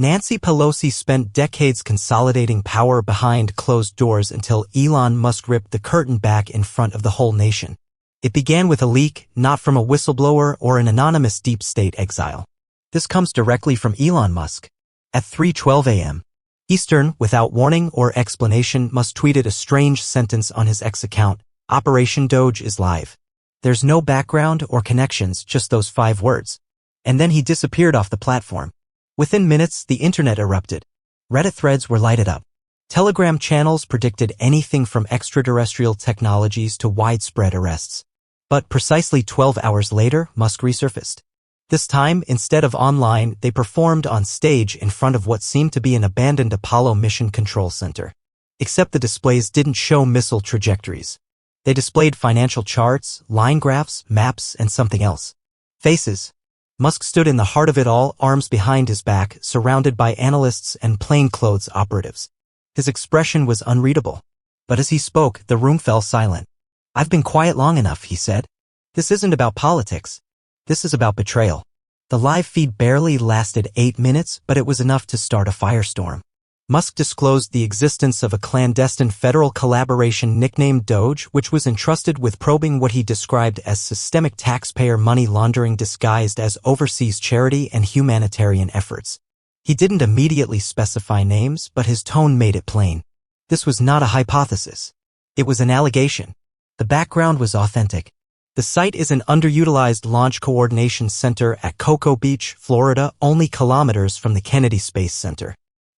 Nancy Pelosi spent decades consolidating power behind closed doors until Elon Musk ripped the curtain back in front of the whole nation. It began with a leak, not from a whistleblower or an anonymous deep state exile. This comes directly from Elon Musk. At 3:12 a.m. Eastern, without warning or explanation, Musk tweeted a strange sentence on his X account: "Operation Doge is live." There's no background or connections, just those 5 words. And then he disappeared off the platform. Within minutes, the internet erupted. Reddit threads were lighted up. Telegram channels predicted anything from extraterrestrial technologies to widespread arrests. But precisely 12 hours later, Musk resurfaced. This time, instead of online, they performed on stage in front of what seemed to be an abandoned Apollo mission control center. Except the displays didn't show missile trajectories. They displayed financial charts, line graphs, maps, and something else. Faces. Musk stood in the heart of it all, arms behind his back, surrounded by analysts and plainclothes operatives. His expression was unreadable. But as he spoke, the room fell silent. "I've been quiet long enough," he said. "This isn't about politics. This is about betrayal." The live feed barely lasted 8 minutes, but it was enough to start a firestorm. Musk disclosed the existence of a clandestine federal collaboration nicknamed Doge, which was entrusted with probing what he described as systemic taxpayer money laundering disguised as overseas charity and humanitarian efforts. He didn't immediately specify names, but his tone made it plain. This was not a hypothesis. It was an allegation. The background was authentic. The site is an underutilized launch coordination center at Cocoa Beach, Florida, only kilometers from the Kennedy Space Center.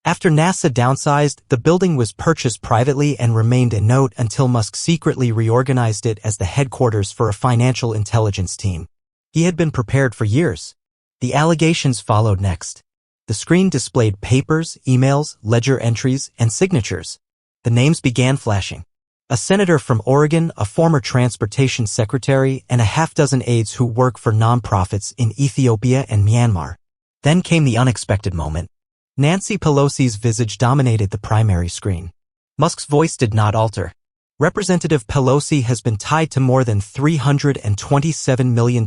After NASA downsized, the building was purchased privately and remained a note until Musk secretly reorganized it as the headquarters for a financial intelligence team. He had been prepared for years. The allegations followed next. The screen displayed papers, emails, ledger entries, and signatures. The names began flashing. A senator from Oregon, a former transportation secretary, and a half-dozen aides who work for nonprofits in Ethiopia and Myanmar. Then came the unexpected moment. Nancy Pelosi's visage dominated the primary screen. Musk's voice did not alter. Representative Pelosi has been tied to more than $327 million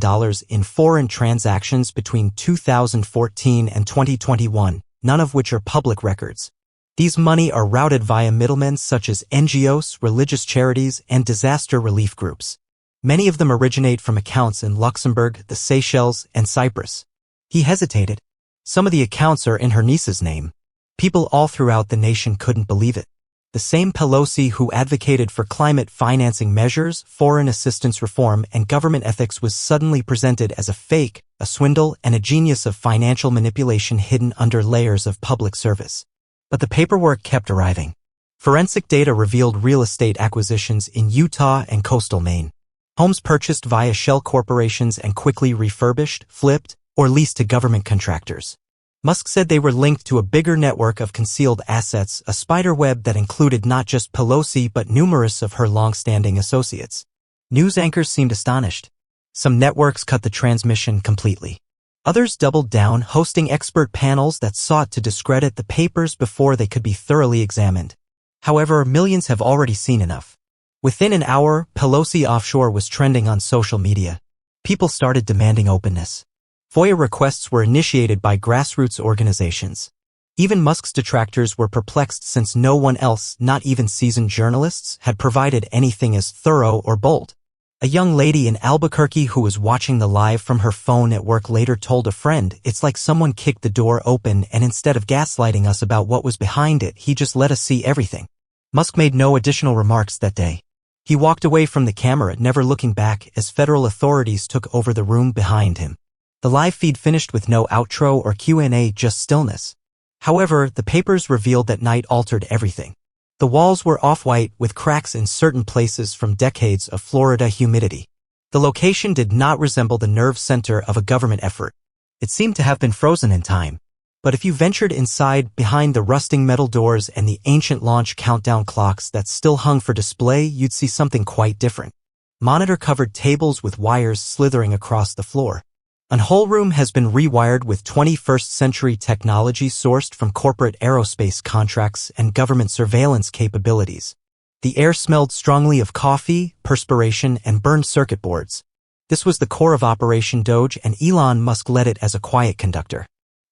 in foreign transactions between 2014 and 2021, none of which are public records. These money are routed via middlemen such as NGOs, religious charities, and disaster relief groups. Many of them originate from accounts in Luxembourg, the Seychelles, and Cyprus. He hesitated. Some of the accounts are in her niece's name. People all throughout the nation couldn't believe it. The same Pelosi who advocated for climate financing measures, foreign assistance reform, and government ethics was suddenly presented as a fake, a swindle, and a genius of financial manipulation hidden under layers of public service. But the paperwork kept arriving. Forensic data revealed real estate acquisitions in Utah and coastal Maine. Homes purchased via shell corporations and quickly refurbished, flipped, or leased to government contractors. Musk said they were linked to a bigger network of concealed assets, a spider web that included not just Pelosi but numerous of her long-standing associates. News anchors seemed astonished. Some networks cut the transmission completely. Others doubled down, hosting expert panels that sought to discredit the papers before they could be thoroughly examined. However, millions have already seen enough. Within an hour, Pelosi offshore was trending on social media. People started demanding openness. FOIA requests were initiated by grassroots organizations. Even Musk's detractors were perplexed since no one else, not even seasoned journalists, had provided anything as thorough or bold. A young lady in Albuquerque who was watching the live from her phone at work later told a friend, "It's like someone kicked the door open and instead of gaslighting us about what was behind it, he just let us see everything." Musk made no additional remarks that day. He walked away from the camera, never looking back, as federal authorities took over the room behind him. The live feed finished with no outro or Q&A, just stillness. However, the papers revealed that night altered everything. The walls were off-white with cracks in certain places from decades of Florida humidity. The location did not resemble the nerve center of a government effort. It seemed to have been frozen in time. But if you ventured inside, behind the rusting metal doors and the ancient launch countdown clocks that still hung for display, you'd see something quite different. Monitor-covered tables with wires slithering across the floor. An whole room has been rewired with 21st-century technology sourced from corporate aerospace contracts and government surveillance capabilities. The air smelled strongly of coffee, perspiration, and burned circuit boards. This was the core of Operation Doge, and Elon Musk led it as a quiet conductor.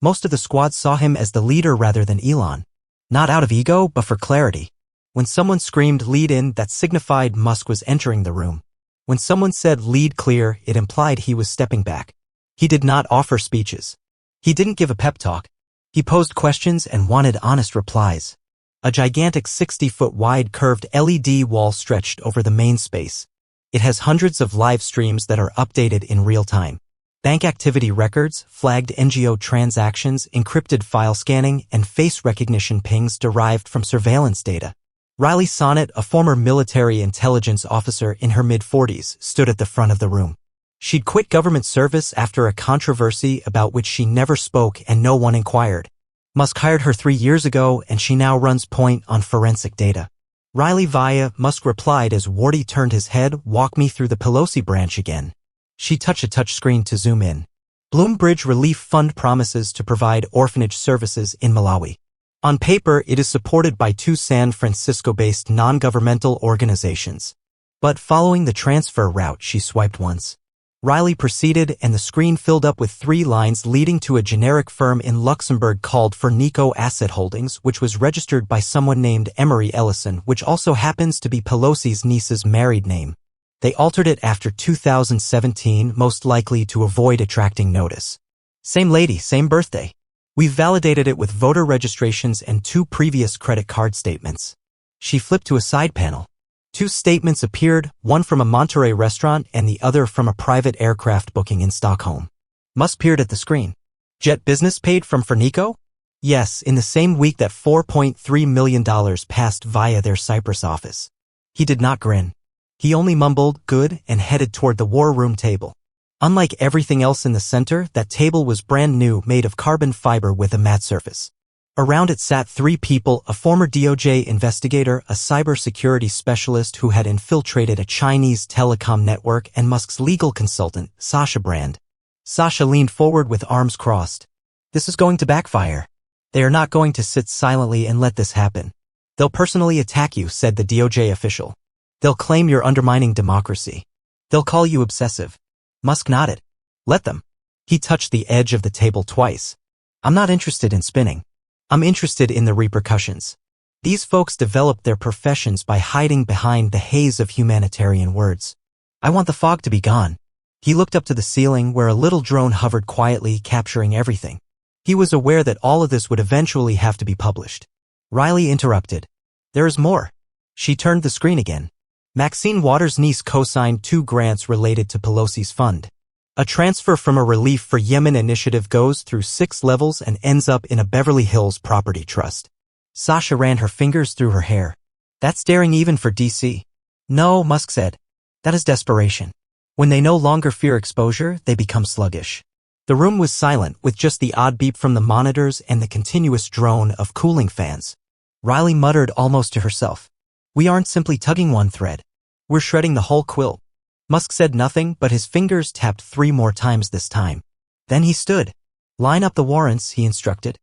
Most of the squad saw him as the leader rather than Elon. Not out of ego, but for clarity. When someone screamed lead in, that signified Musk was entering the room. When someone said lead clear, it implied he was stepping back. He did not offer speeches. He didn't give a pep talk. He posed questions and wanted honest replies. A gigantic 60-foot wide curved LED wall stretched over the main space. It has hundreds of live streams that are updated in real time. Bank activity records, flagged NGO transactions, encrypted file scanning, and face recognition pings derived from surveillance data. Riley Sonnet, a former military intelligence officer in her mid-40s, stood at the front of the room. She'd quit government service after a controversy about which she never spoke and no one inquired. Musk hired her 3 years ago, and she now runs point on forensic data. Riley via Musk replied as Wardy turned his head, walk me through the Pelosi branch again. She touched a touchscreen to zoom in. Bloombridge Relief Fund promises to provide orphanage services in Malawi. On paper, it is supported by 2 San Francisco-based non-governmental organizations. But following the transfer route, she swiped once. Riley proceeded, and the screen filled up with 3 lines leading to a generic firm in Luxembourg called Fernico Asset Holdings, which was registered by someone named Emery Ellison, which also happens to be Pelosi's niece's married name. They altered it after 2017, most likely to avoid attracting notice. Same lady, same birthday. We've validated it with voter registrations and 2 previous credit card statements. She flipped to a side panel. 2 statements appeared, one from a Monterey restaurant and the other from a private aircraft booking in Stockholm. Musk peered at the screen. Jet Business paid from Fernico? Yes, in the same week that $4.3 million passed via their Cyprus office. He did not grin. He only mumbled, good, and headed toward the war room table. Unlike everything else in the center, that table was brand new, made of carbon fiber with a matte surface. Around it sat 3 people, a former DOJ investigator, a cybersecurity specialist who had infiltrated a Chinese telecom network, and Musk's legal consultant, Sasha Brand. Sasha leaned forward with arms crossed. This is going to backfire. They are not going to sit silently and let this happen. They'll personally attack you, said the DOJ official. They'll claim you're undermining democracy. They'll call you obsessive. Musk nodded. Let them. He touched the edge of the table twice. I'm not interested in spinning. I'm interested in the repercussions. These folks developed their professions by hiding behind the haze of humanitarian words. I want the fog to be gone. He looked up to the ceiling where a little drone hovered quietly, capturing everything. He was aware that all of this would eventually have to be published. Riley interrupted. There is more. She turned the screen again. Maxine Waters' niece co-signed 2 grants related to Pelosi's fund. A transfer from a Relief for Yemen initiative goes through 6 levels and ends up in a Beverly Hills property trust. Sasha ran her fingers through her hair. That's daring even for DC. No, Musk said. That is desperation. When they no longer fear exposure, they become sluggish. The room was silent, with just the odd beep from the monitors and the continuous drone of cooling fans. Riley muttered almost to herself. We aren't simply tugging one thread. We're shredding the whole quilt. Musk said nothing, but his fingers tapped 3 more times this time. Then he stood. Line up the warrants, he instructed.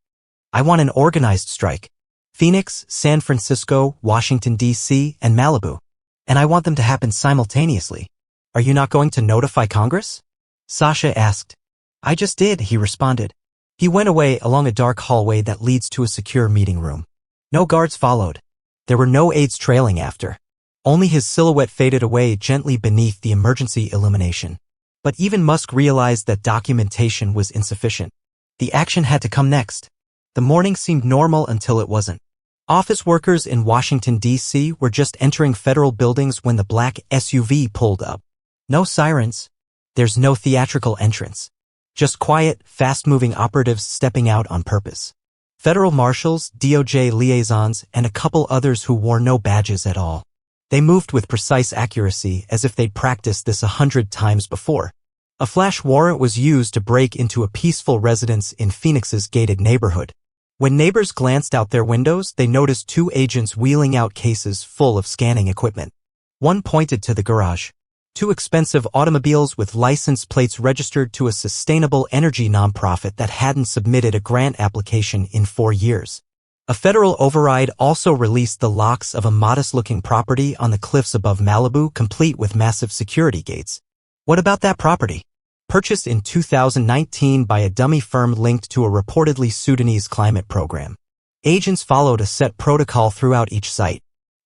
I want an organized strike. Phoenix, San Francisco, Washington, D.C., and Malibu. And I want them to happen simultaneously. Are you not going to notify Congress? Sasha asked. I just did, he responded. He went away along a dark hallway that leads to a secure meeting room. No guards followed. There were no aides trailing after. Only his silhouette faded away gently beneath the emergency illumination. But even Musk realized that documentation was insufficient. The action had to come next. The morning seemed normal until it wasn't. Office workers in Washington, D.C. were just entering federal buildings when the black SUV pulled up. No sirens. There's no theatrical entrance. Just quiet, fast-moving operatives stepping out on purpose. Federal marshals, DOJ liaisons, and a couple others who wore no badges at all. They moved with precise accuracy as if they'd practiced this 100 times before. A flash warrant was used to break into a peaceful residence in Phoenix's gated neighborhood. When neighbors glanced out their windows, they noticed 2 agents wheeling out cases full of scanning equipment. One pointed to the garage. 2 expensive automobiles with license plates registered to a sustainable energy nonprofit that hadn't submitted a grant application in 4 years. A federal override also released the locks of a modest-looking property on the cliffs above Malibu, complete with massive security gates. What about that property? purchased in 2019 by a dummy firm linked to a reportedly Sudanese climate program. Agents followed a set protocol throughout each site.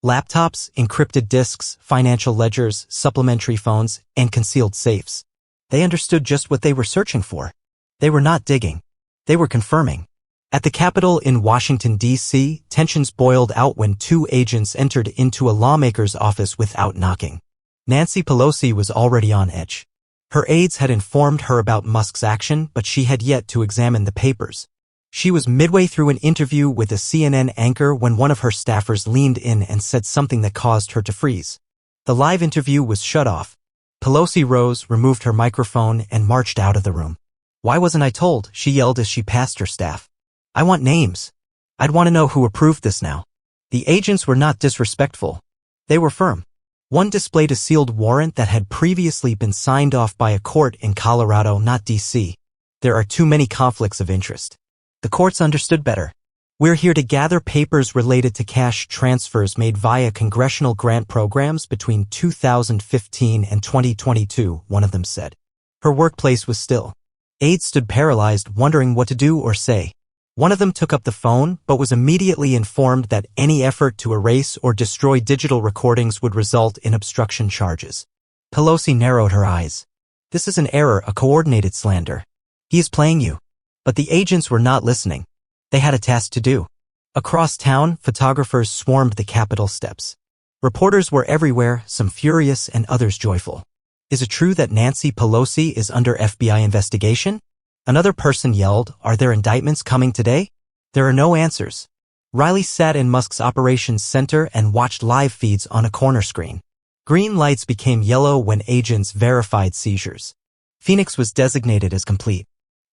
Laptops, encrypted disks, financial ledgers, supplementary phones, and concealed safes. They understood just what they were searching for. They were not digging. They were confirming. At the Capitol in Washington, D.C., tensions boiled out when two agents entered into a lawmaker's office without knocking. Nancy Pelosi was already on edge. Her aides had informed her about Musk's action, but she had yet to examine the papers. She was midway through an interview with a CNN anchor when one of her staffers leaned in and said something that caused her to freeze. The live interview was shut off. Pelosi rose, removed her microphone, and marched out of the room. "Why wasn't I told?" she yelled as she passed her staff. "I want names. I'd want to know who approved this now." The agents were not disrespectful. They were firm. One displayed a sealed warrant that had previously been signed off by a court in Colorado, not D.C. There are too many conflicts of interest. The courts understood better. "We're here to gather papers related to cash transfers made via congressional grant programs between 2015 and 2022, one of them said. Her workplace was still. Aides stood paralyzed, wondering what to do or say. One of them took up the phone, but was immediately informed that any effort to erase or destroy digital recordings would result in obstruction charges. Pelosi narrowed her eyes. "This is an error, a coordinated slander. He is playing you." But the agents were not listening. They had a task to do. Across town, photographers swarmed the Capitol steps. Reporters were everywhere, some furious and others joyful. "Is it true that Nancy Pelosi is under FBI investigation?" Another person yelled, "Are there indictments coming today?" There are no answers. Riley sat in Musk's operations center and watched live feeds on a corner screen. Green lights became yellow when agents verified seizures. Phoenix was designated as complete.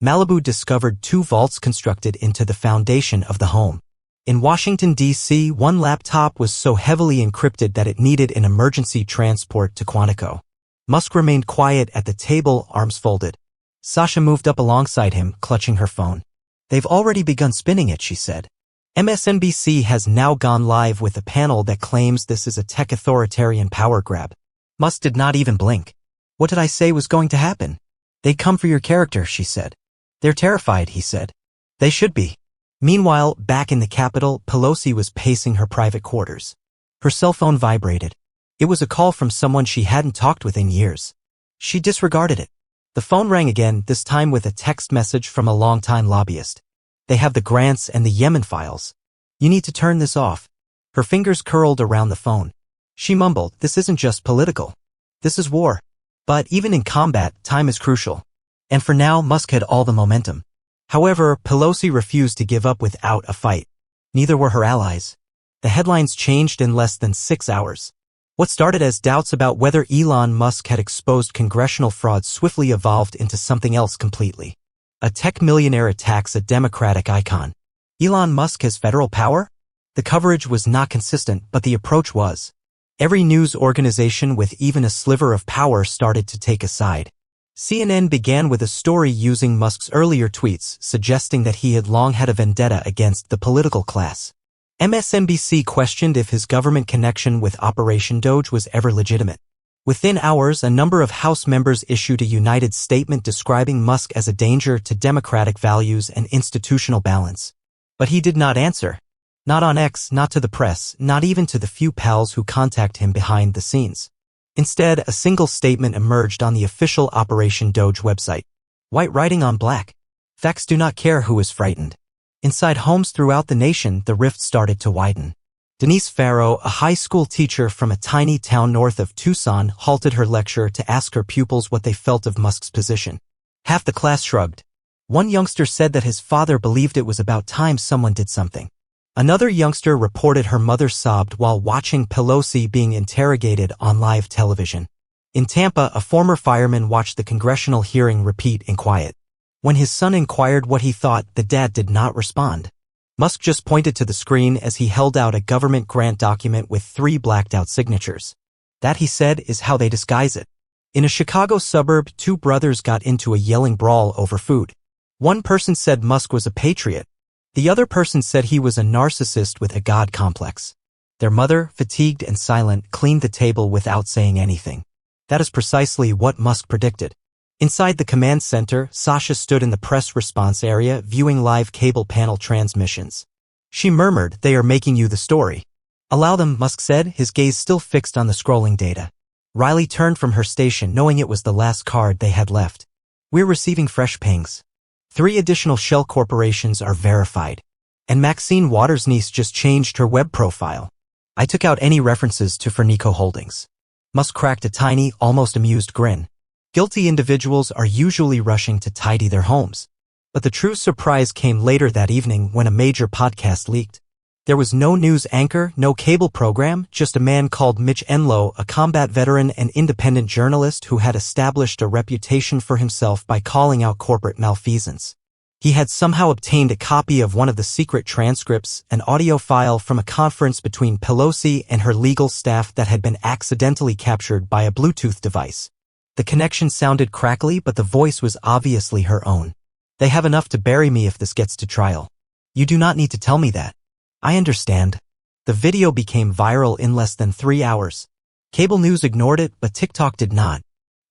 Malibu discovered 2 vaults constructed into the foundation of the home. In Washington, D.C., one laptop was so heavily encrypted that it needed an emergency transport to Quantico. Musk remained quiet at the table, arms folded. Sasha moved up alongside him, clutching her phone. "They've already begun spinning it," she said. MSNBC has now gone live with a panel that claims this is a tech authoritarian power grab. Musk did not even blink. "What did I say was going to happen?" "They'd come for your character," she said. "They're terrified," he said. "They should be." Meanwhile, back in the Capitol, Pelosi was pacing her private quarters. Her cell phone vibrated. It was a call from someone she hadn't talked with in years. She disregarded it. The phone rang again, this time with a text message from a longtime lobbyist. "They have the grants and the Yemen files. You need to turn this off." Her fingers curled around the phone. She mumbled, "This isn't just political. This is war." But even in combat, time is crucial. And for now, Musk had all the momentum. However, Pelosi refused to give up without a fight. Neither were her allies. The headlines changed in less than 6 hours. What started as doubts about whether Elon Musk had exposed congressional fraud swiftly evolved into something else completely. A tech millionaire attacks a Democratic icon. Elon Musk has federal power? The coverage was not consistent, but the approach was. Every news organization with even a sliver of power started to take a side. CNN began with a story using Musk's earlier tweets, suggesting that he had long had a vendetta against the political class. MSNBC questioned if his government connection with Operation Doge was ever legitimate. Within hours, a number of House members issued a united statement describing Musk as a danger to democratic values and institutional balance. But he did not answer. Not on X, not to the press, not even to the few pals who contact him behind the scenes. Instead, a single statement emerged on the official Operation Doge website. White writing on black. Facts do not care who is frightened. Inside homes throughout the nation, the rift started to widen. Denise Farrow, a high school teacher from a tiny town north of Tucson, halted her lecture to ask her pupils what they felt of Musk's position. Half the class shrugged. One youngster said that his father believed it was about time someone did something. Another youngster reported her mother sobbed while watching Pelosi being interrogated on live television. In Tampa, a former fireman watched the congressional hearing repeat in quiet. When his son inquired what he thought, the dad did not respond. Musk just pointed to the screen as he held out a government grant document with 3 blacked-out signatures. That, he said, is how they disguise it. In a Chicago suburb, 2 brothers got into a yelling brawl over food. One person said Musk was a patriot. The other person said he was a narcissist with a god complex. Their mother, fatigued and silent, cleaned the table without saying anything. That is precisely what Musk predicted. Inside the command center, Sasha stood in the press response area viewing live cable panel transmissions. She murmured, "They are making you the story." "Allow them," Musk said, his gaze still fixed on the scrolling data. Riley turned from her station knowing it was the last card they had left. "We're receiving fresh pings. 3 additional shell corporations are verified. And Maxine Waters' niece just changed her web profile." I took out any references to Fernico Holdings. Musk cracked a tiny, almost amused grin. Guilty individuals are usually rushing to tidy their homes. But the true surprise came later that evening when a major podcast leaked. There was no news anchor, no cable program, just a man called Mitch Enlow, a combat veteran and independent journalist who had established a reputation for himself by calling out corporate malfeasance. He had somehow obtained a copy of one of the secret transcripts, an audio file from a conference between Pelosi and her legal staff that had been accidentally captured by a Bluetooth device. The connection sounded crackly, but the voice was obviously her own. "They have enough to bury me if this gets to trial. You do not need to tell me that. I understand." The video became viral in less than 3 hours. Cable news ignored it, but TikTok did not.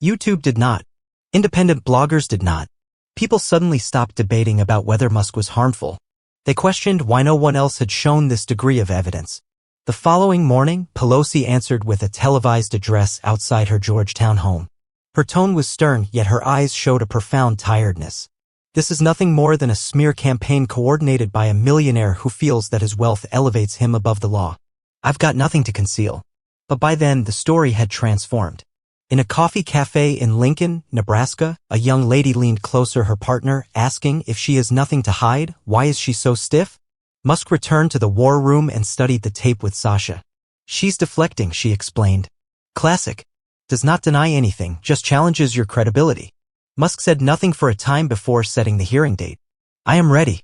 YouTube did not. Independent bloggers did not. People suddenly stopped debating about whether Musk was harmful. They questioned why no one else had shown this degree of evidence. The following morning, Pelosi answered with a televised address outside her Georgetown home. Her tone was stern, yet her eyes showed a profound tiredness. This is nothing more than a smear campaign coordinated by a millionaire who feels that his wealth elevates him above the law. "I've got nothing to conceal." But by then, the story had transformed. In a coffee cafe in Lincoln, Nebraska, a young lady leaned closer her partner, asking, "If she has nothing to hide, why is she so stiff?" Musk returned to the war room and studied the tape with Sasha. "She's deflecting," she explained. "Classic. Does not deny anything, just challenges your credibility." Musk said nothing for a time before setting the hearing date. "I am ready."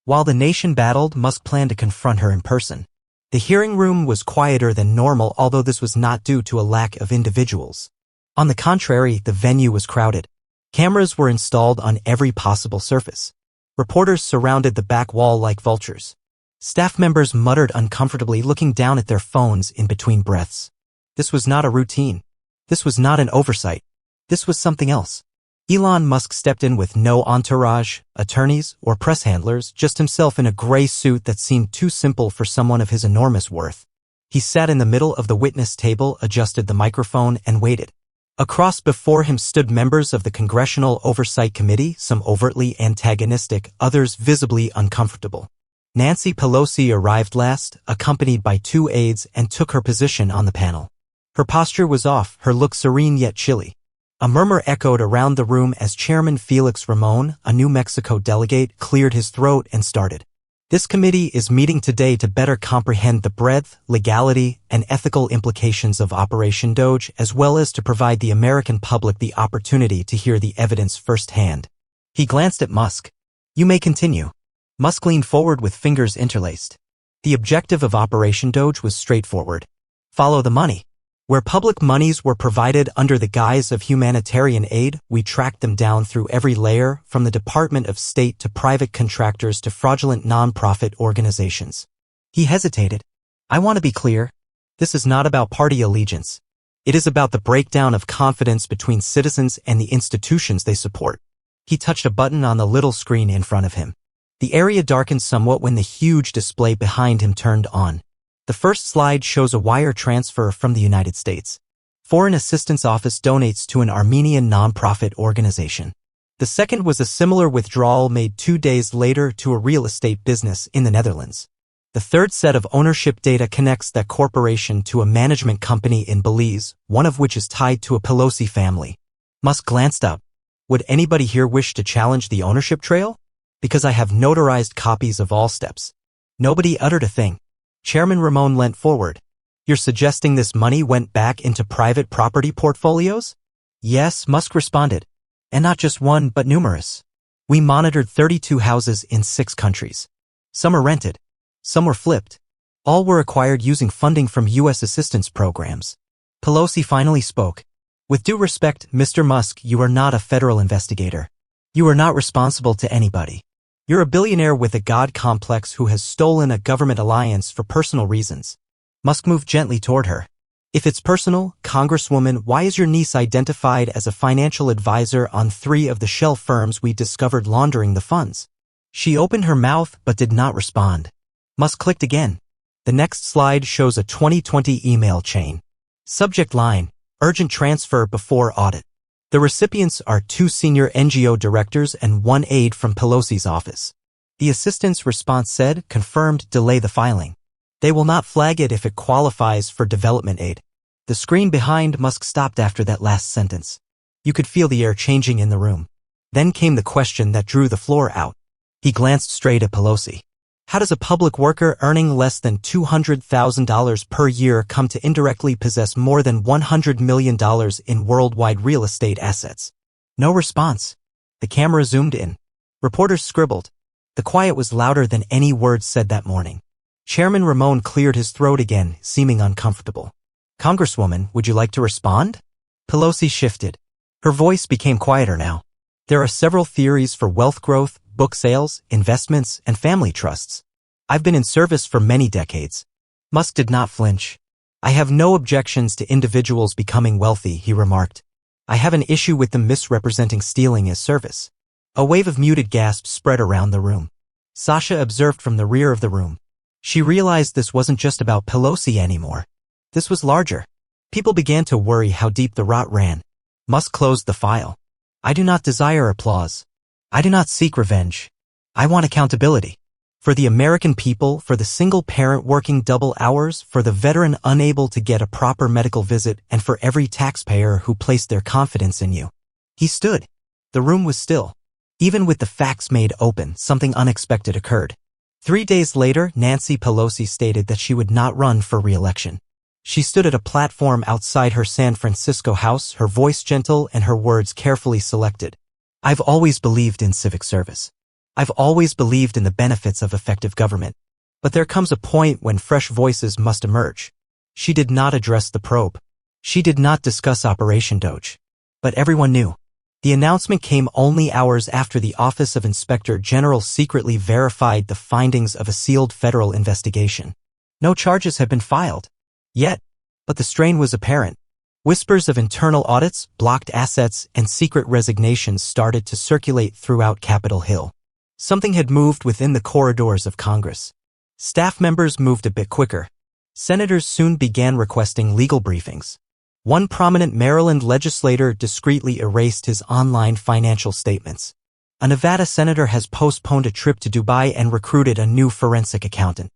While the nation battled, Musk planned to confront her in person. The hearing room was quieter than normal, although this was not due to a lack of individuals. On the contrary, the venue was crowded. Cameras were installed on every possible surface. Reporters surrounded the back wall like vultures. Staff members muttered uncomfortably, looking down at their phones in between breaths. This was not a routine. This was not an oversight. This was something else. Elon Musk stepped in with no entourage, attorneys, or press handlers, just himself in a gray suit that seemed too simple for someone of his enormous worth. He sat in the middle of the witness table, adjusted the microphone, and waited. Across before him stood members of the Congressional Oversight Committee, some overtly antagonistic, others visibly uncomfortable. Nancy Pelosi arrived last, accompanied by 2 aides, and took her position on the panel. Her posture was off, her look serene yet chilly. A murmur echoed around the room as Chairman Felix Ramon, a New Mexico delegate, cleared his throat and started. "This committee is meeting today to better comprehend the breadth, legality, and ethical implications of Operation Doge, as well as to provide the American public the opportunity to hear the evidence firsthand." He glanced at Musk. "You may continue." Musk leaned forward with fingers interlaced. The objective of Operation Doge was straightforward. Follow the money. Where public monies were provided under the guise of humanitarian aid, we tracked them down through every layer, from the Department of State to private contractors to fraudulent nonprofit organizations. He hesitated. "I want to be clear. This is not about party allegiance. It is about the breakdown of confidence between citizens and the institutions they support." He touched a button on the little screen in front of him. The area darkened somewhat when the huge display behind him turned on. The first slide shows a wire transfer from the United States. Foreign Assistance Office donates to an Armenian nonprofit organization. The second was a similar withdrawal made 2 days later to a real estate business in the Netherlands. The third set of ownership data connects that corporation to a management company in Belize, one of which is tied to a Pelosi family. Musk glanced up. "Would anybody here wish to challenge the ownership trail? Because I have notarized copies of all steps." Nobody uttered a thing. Chairman Ramon leant forward. "You're suggesting this money went back into private property portfolios?" "Yes," Musk responded. "And not just one, but numerous. We monitored 32 houses in 6 countries. Some are rented. Some were flipped. All were acquired using funding from U.S. assistance programs." Pelosi finally spoke. "With due respect, Mr. Musk, you are not a federal investigator. You are not responsible to anybody. You're a billionaire with a God complex who has stolen a government alliance for personal reasons." Musk moved gently toward her. If it's personal, Congresswoman, why is your niece identified as a financial advisor on 3 of the shell firms we discovered laundering the funds? She opened her mouth but did not respond. Musk clicked again. The next slide shows a 2020 email chain. Subject line, urgent transfer before audit. The recipients are 2 senior NGO directors and 1 aide from Pelosi's office. The assistant's response said, confirmed, delay the filing. They will not flag it if it qualifies for development aid. The screen behind Musk stopped after that last sentence. You could feel the air changing in the room. Then came the question that drew the floor out. He glanced straight at Pelosi. How does a public worker earning less than $200,000 per year come to indirectly possess more than $100 million in worldwide real estate assets? No response. The camera zoomed in. Reporters scribbled. The quiet was louder than any words said that morning. Chairman Ramon cleared his throat again, seeming uncomfortable. Congresswoman, would you like to respond? Pelosi shifted. Her voice became quieter now. There are several theories for wealth growth, book sales, investments, and family trusts. I've been in service for many decades. Musk did not flinch. I have no objections to individuals becoming wealthy, he remarked. I have an issue with them misrepresenting stealing as service. A wave of muted gasps spread around the room. Sasha observed from the rear of the room. She realized this wasn't just about Pelosi anymore. This was larger. People began to worry how deep the rot ran. Musk closed the file. I do not desire applause. I do not seek revenge. I want accountability. For the American people, for the single parent working double hours, for the veteran unable to get a proper medical visit, and for every taxpayer who placed their confidence in you. He stood. The room was still. Even with the facts made open, something unexpected occurred. 3 days later, Nancy Pelosi stated that she would not run for re-election. She stood at a platform outside her San Francisco house, her voice gentle and her words carefully selected. I've always believed in civic service. I've always believed in the benefits of effective government. But there comes a point when fresh voices must emerge. She did not address the probe. She did not discuss Operation Doge. But everyone knew. The announcement came only hours after the Office of Inspector General secretly verified the findings of a sealed federal investigation. No charges had been filed. Yet. But the strain was apparent. Whispers of internal audits, blocked assets, and secret resignations started to circulate throughout Capitol Hill. Something had moved within the corridors of Congress. Staff members moved a bit quicker. Senators soon began requesting legal briefings. One prominent Maryland legislator discreetly erased his online financial statements. A Nevada senator has postponed a trip to Dubai and recruited a new forensic accountant.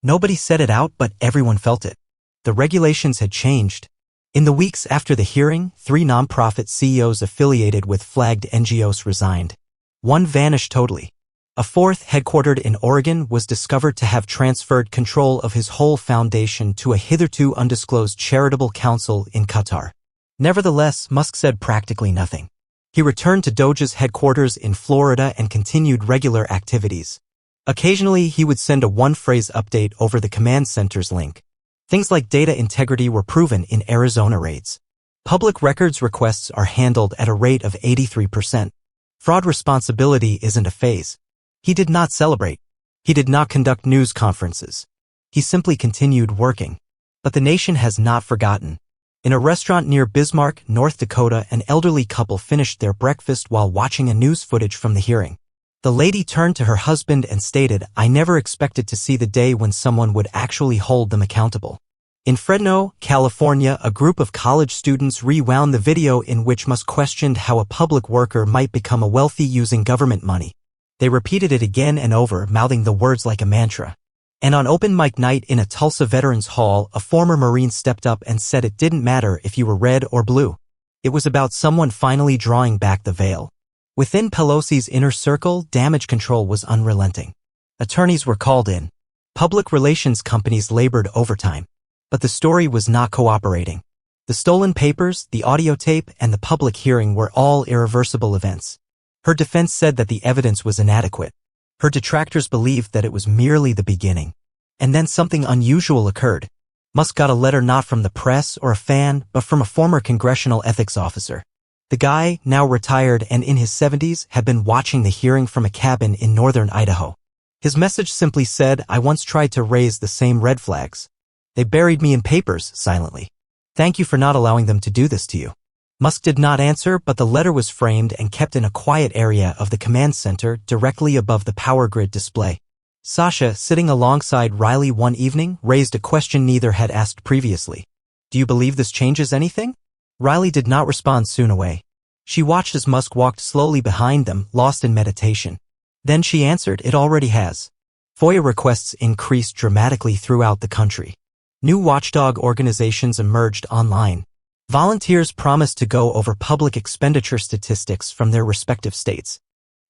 Nobody said it out, but everyone felt it. The regulations had changed. In the weeks after the hearing, 3 nonprofit CEOs affiliated with flagged NGOs resigned. One vanished totally. A 4th, headquartered in Oregon, was discovered to have transferred control of his whole foundation to a hitherto undisclosed charitable council in Qatar. Nevertheless, Musk said practically nothing. He returned to Doge's headquarters in Florida and continued regular activities. Occasionally, he would send a one-phrase update over the command center's link. Things like data integrity were proven in Arizona raids. Public records requests are handled at a rate of 83%. Fraud responsibility isn't a phase. He did not celebrate. He did not conduct news conferences. He simply continued working. But the nation has not forgotten. In a restaurant near Bismarck, North Dakota, an elderly couple finished their breakfast while watching a news footage from the hearing. The lady turned to her husband and stated, I never expected to see the day when someone would actually hold them accountable. In Fresno, California, a group of college students rewound the video in which Musk questioned how a public worker might become a wealthy using government money. They repeated it again and over, mouthing the words like a mantra. And on open mic night in a Tulsa Veterans Hall, a former Marine stepped up and said it didn't matter if you were red or blue. It was about someone finally drawing back the veil. Within Pelosi's inner circle, damage control was unrelenting. Attorneys were called in. Public relations companies labored overtime. But the story was not cooperating. The stolen papers, the audio tape, and the public hearing were all irreversible events. Her defense said that the evidence was inadequate. Her detractors believed that it was merely the beginning. And then something unusual occurred. Musk got a letter not from the press or a fan, but from a former congressional ethics officer. The guy, now retired and in his 70s, had been watching the hearing from a cabin in northern Idaho. His message simply said, I once tried to raise the same red flags. They buried me in papers, silently. Thank you for not allowing them to do this to you. Musk did not answer, but the letter was framed and kept in a quiet area of the command center directly above the power grid display. Sasha, sitting alongside Riley one evening, raised a question neither had asked previously. Do you believe this changes anything? Riley did not respond soon away. She watched as Musk walked slowly behind them, lost in meditation. Then she answered, it already has. FOIA requests increased dramatically throughout the country. New watchdog organizations emerged online. Volunteers promised to go over public expenditure statistics from their respective states.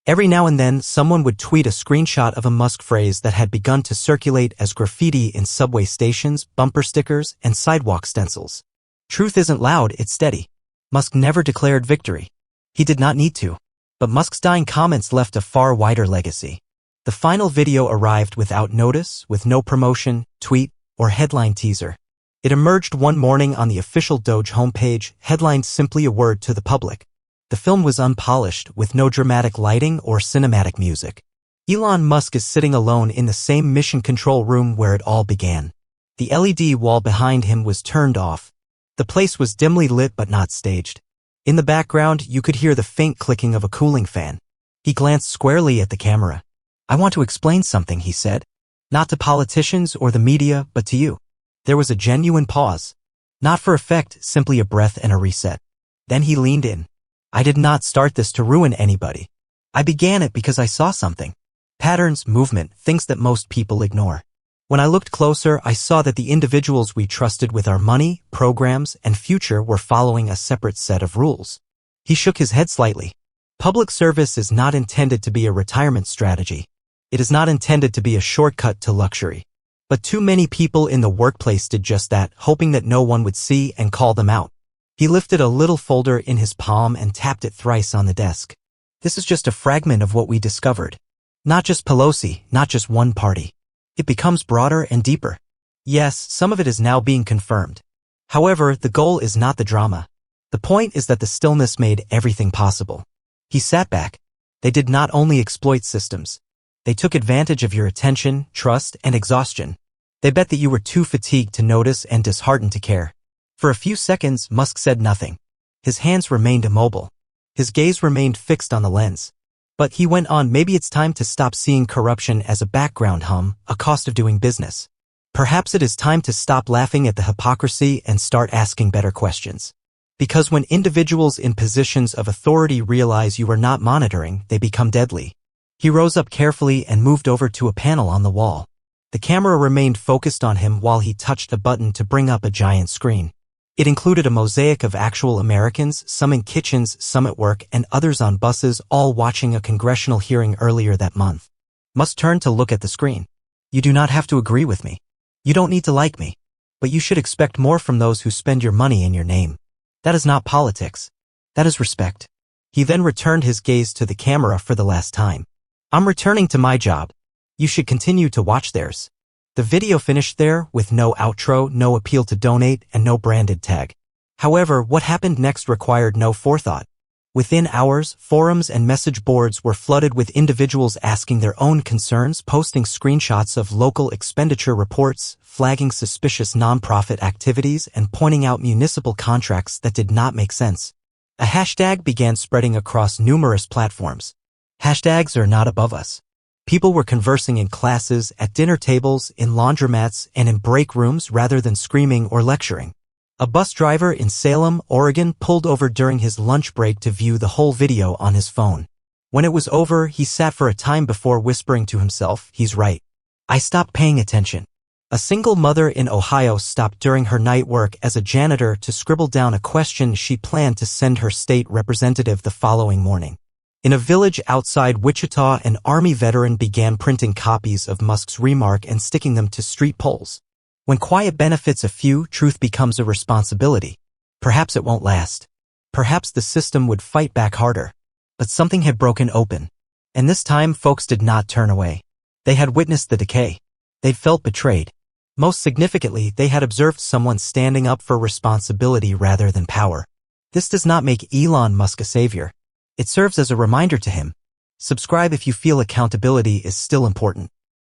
Every now and then, someone would tweet a screenshot of a Musk phrase that had begun to circulate as graffiti in subway stations, bumper stickers, and sidewalk stencils. Truth isn't loud, it's steady. Musk never declared victory. He did not need to. But Musk's dying comments left a far wider legacy. The final video arrived without notice, with no promotion, tweet, or headline teaser. It emerged one morning on the official Doge homepage, headlined simply a word to the public. The film was unpolished, with no dramatic lighting or cinematic music. Elon Musk is sitting alone in the same mission control room where it all began. The LED wall behind him was turned off. The place was dimly lit but not staged. In the background, you could hear the faint clicking of a cooling fan. He glanced squarely at the camera. I want to explain something, he said. Not to politicians or the media, but to you. There was a genuine pause. Not for effect, simply a breath and a reset. Then he leaned in. I did not start this to ruin anybody. I began it because I saw something. Patterns, movement, things that most people ignore. When I looked closer, I saw that the individuals we trusted with our money, programs, and future were following a separate set of rules. He shook his head slightly. Public service is not intended to be a retirement strategy. It is not intended to be a shortcut to luxury. But too many people in the workplace did just that, hoping that no one would see and call them out. He lifted a little folder in his palm and tapped it thrice on the desk. This is just a fragment of what we discovered. Not just Pelosi, not just one party. It becomes broader and deeper. Yes, some of it is now being confirmed. However, the goal is not the drama. The point is that the stillness made everything possible. He sat back. They did not only exploit systems. They took advantage of your attention, trust, and exhaustion. They bet that you were too fatigued to notice and disheartened to care. For a few seconds, Musk said nothing. His hands remained immobile. His gaze remained fixed on the lens. But he went on, maybe it's time to stop seeing corruption as a background hum, a cost of doing business. Perhaps it is time to stop laughing at the hypocrisy and start asking better questions. Because when individuals in positions of authority realize you are not monitoring, they become deadly. He rose up carefully and moved over to a panel on the wall. The camera remained focused on him while he touched a button to bring up a giant screen. It included a mosaic of actual Americans, some in kitchens, some at work, and others on buses, all watching a congressional hearing earlier that month. Musk turned to look at the screen. You do not have to agree with me. You don't need to like me. But you should expect more from those who spend your money in your name. That is not politics. That is respect. He then returned his gaze to the camera for the last time. I'm returning to my job. You should continue to watch theirs. The video finished there, with no outro, no appeal to donate, and no branded tag. However, what happened next required no forethought. Within hours, forums and message boards were flooded with individuals asking their own concerns, posting screenshots of local expenditure reports, flagging suspicious nonprofit activities, and pointing out municipal contracts that did not make sense. A hashtag began spreading across numerous platforms. Hashtags are not above us. People were conversing in classes, at dinner tables, in laundromats, and in break rooms rather than screaming or lecturing. A bus driver in Salem, Oregon, pulled over during his lunch break to view the whole video on his phone. When it was over, he sat for a time before whispering to himself, he's right. I stopped paying attention. A single mother in Ohio stopped during her night work as a janitor to scribble down a question she planned to send her state representative the following morning. In a village outside Wichita, an Army veteran began printing copies of Musk's remark and sticking them to street poles. When quiet benefits a few, truth becomes a responsibility. Perhaps it won't last. Perhaps the system would fight back harder. But something had broken open. And this time, folks did not turn away. They had witnessed the decay. They'd felt betrayed. Most significantly, they had observed someone standing up for responsibility rather than power. This does not make Elon Musk a savior. It serves as a reminder to him. Subscribe if you feel accountability is still important.